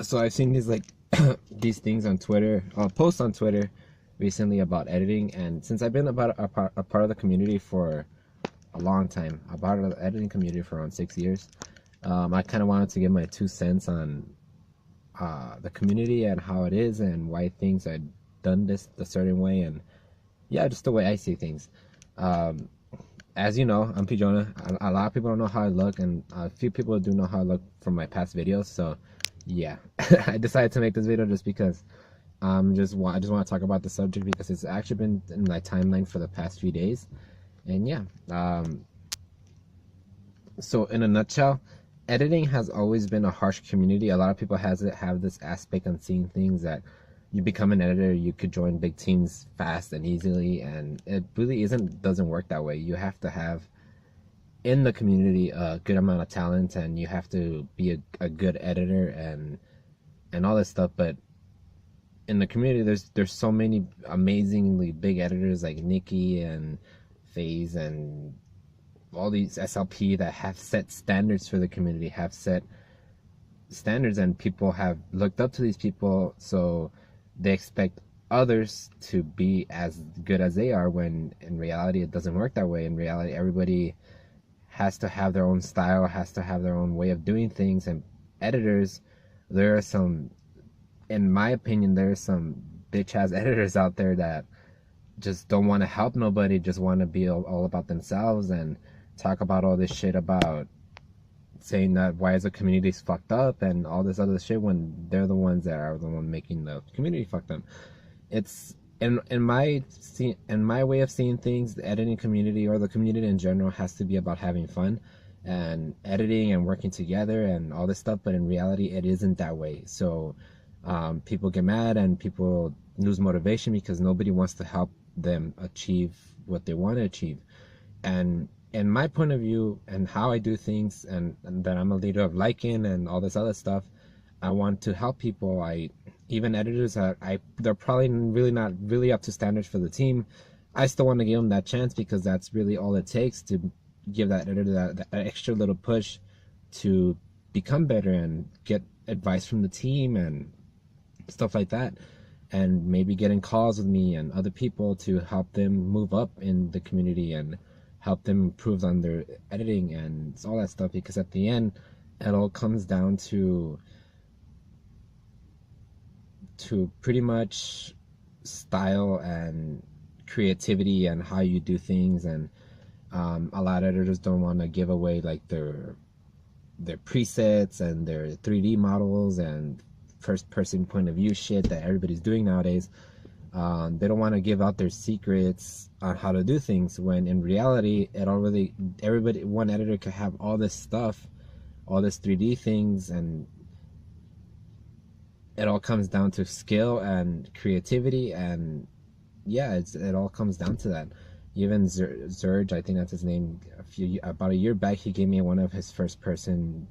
So I've seen these like these things on Twitter, posts on Twitter recently about editing, and since I've been about a part of the community for a long time, about the editing community for around 6 years, I kind of wanted to give my 2 cents on the community and how it is and why things are done this a certain way, and yeah, just the way I see things. Um, as you know, I'm P. Jonah. A lot of people don't know how I look, and a few people do know how I look from my past videos. So, yeah, I decided to make this video just because I just want to talk about the subject because it's actually been in my timeline for the past few days, and yeah. So in a nutshell, editing has always been a harsh community. A lot of people have this aspect on seeing things that you become an editor, you could join big teams fast and easily, and it really doesn't work that way. You have to have in the community a good amount of talent, and you have to be a good editor and all this stuff. But in the community, there's so many amazingly big editors like Nikki and FaZe and all these SLP that have set standards for the community, have set standards, and people have looked up to these people, so they expect others to be as good as they are, when in reality it doesn't work that way. In reality, everybody has to have their own style, has to have their own way of doing things, and editors, there are some, in my opinion, there are some bitch ass editors out there that just don't want to help nobody, just want to be all about themselves and talk about all this shit about saying that why is the community fucked up and all this other shit, when they're the ones that are the one making the community fucked up. It's in my way of seeing things, the editing community, or the community in general, has to be about having fun and editing and working together and all this stuff. But in reality, it isn't that way. So people get mad and people lose motivation because nobody wants to help them achieve what they want to achieve. And in my point of view and how I do things, and that I'm a leader of Lycan and all this other stuff, I want to help people. Even editors that they're probably really not really up to standards for the team, I still want to give them that chance, because that's really all it takes to give that editor that extra little push to become better and get advice from the team and stuff like that, and maybe getting calls with me and other people to help them move up in the community and help them improve on their editing and all that stuff. Because at the end, it all comes down to pretty much style and creativity and how you do things. And a lot of editors don't want to give away like their presets and their 3D models and first person point of view shit that everybody's doing nowadays. They don't want to give out their secrets on how to do things, when in reality, one editor could have all this stuff, all this 3D things, and it all comes down to skill and creativity. And yeah, it all comes down to that. Even Zurge, I think that's his name, about a year back, he gave me one of his first person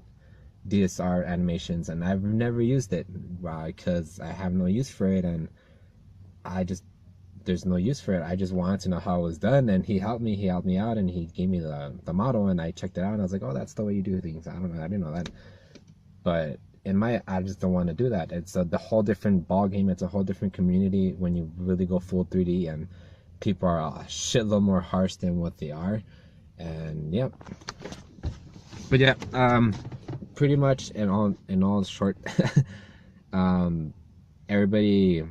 DSR animations, and I've never used it because I have no use for it, and there's no use for it. I just wanted to know how it was done, and he helped me out, and he gave me the model, and I checked it out, and I was like, oh, that's the way you do things. I don't know, I didn't know that. But I just don't want to do that. It's the whole different ball game. It's a whole different community when you really go full 3D, and people are a shitload more harsh than what they are. And yeah, but yeah, pretty much in all short, everybody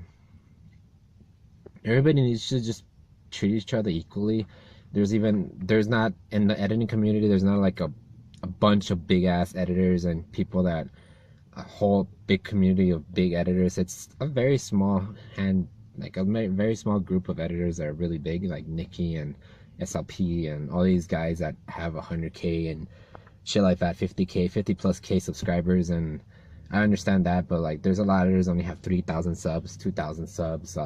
needs to just treat each other equally. There's not, in the editing community, there's not like a bunch of big ass editors and people that a whole big community of big editors. It's a very small like a very small group of editors that are really big, like Nikki and SLP and all these guys that have 100K and shit like that, 50K, 50 plus K subscribers. And I understand that, but like there's a lot of editors only have 3,000 subs, 2,000 subs,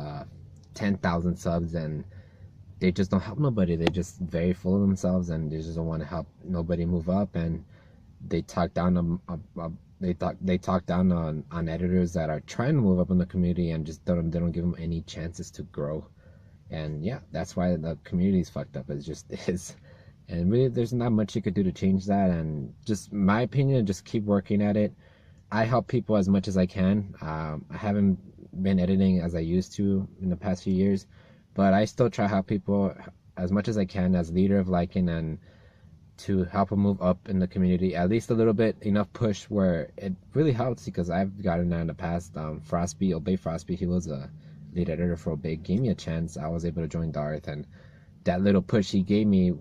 10,000 subs, and they just don't help nobody. They're just very full of themselves, and they just don't want to help nobody move up. And they talk down on editors that are trying to move up in the community, and just don't give them any chances to grow. And yeah, that's why the community is fucked up. It just is. And really, there's not much you could do to change that. And just my opinion, just keep working at it. I help people as much as I can. I haven't been editing as I used to in the past few years, but I still try to help people as much as I can as leader of Lycan, and to help them move up in the community at least a little bit, enough push where it really helps, because I've gotten that in the past. Frostby, Obey Frostby, he was a lead editor for Obey, gave me a chance. I was able to join Darth, and that little push he gave me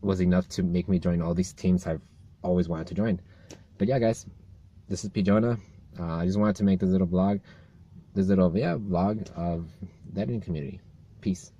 was enough to make me join all these teams I've always wanted to join. But yeah, guys, this is P. Jonah. I just wanted to make this little vlog of the editing community. Peace.